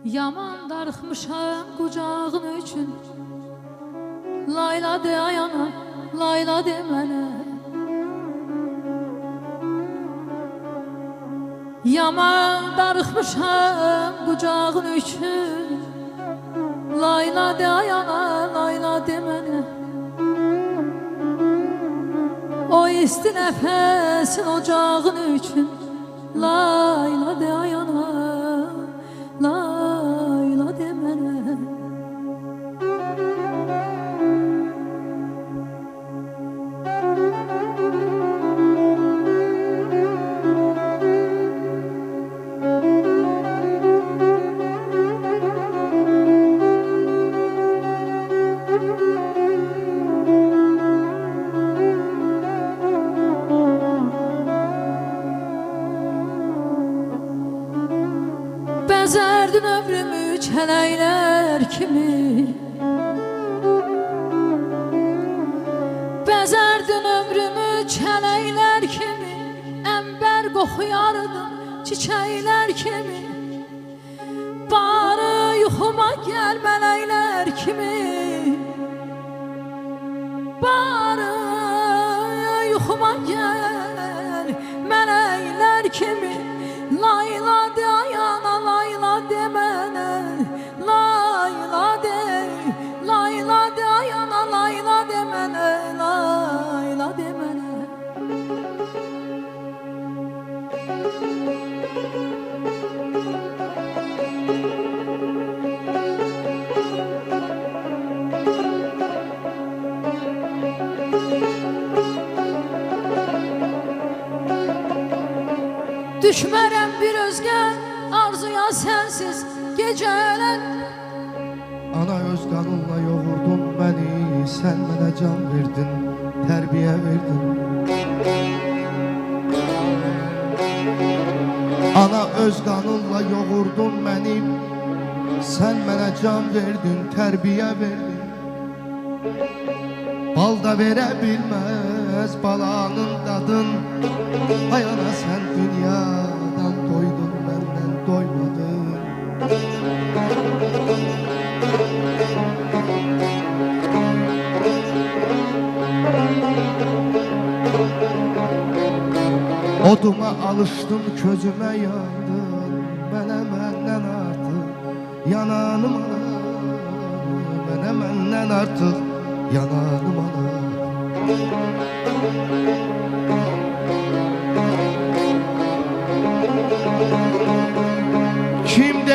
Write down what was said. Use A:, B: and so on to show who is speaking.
A: Yaman darıxmışam qucağın üçün. Layla de ayana, layla de mənə. Yaman darıxmışam qucağın üçün. Layla de ayana, layla de mənə. O isti nəfəsin ocağın üçün. Layla de ayana, layla de mənə. Bezerdin ömrümü çələklər kimi. Bezerdin ömrümü çələklər kimi. Əmbər qoxuyardın çiçəklər kimi. Barı yuxuma gəl mələklər kimi. Barı yuxuma gəl mələklər kimi. Layla de ayana, layla de mənə. Layla de, layla de ayana, layla de mənə. Layla de mənə. Düşmərəm bir özgə arzuya sənsiz gecələr.
B: Ana öz qanınla yoğurdun məni, sən mənə can verdin, tərbiyə verdin. Ana öz qanınla yoğurdun məni, sən mənə can verdin, tərbiyə verdin. Bal da verə bilməz balanın dadın. Ay ana sən dünyadan doydun, məndən doymadın. Oduma alışdım, közümə yandın. Mənə məndən artıq yananım ana. Mənə məndən artıq yananım ana. Kim değil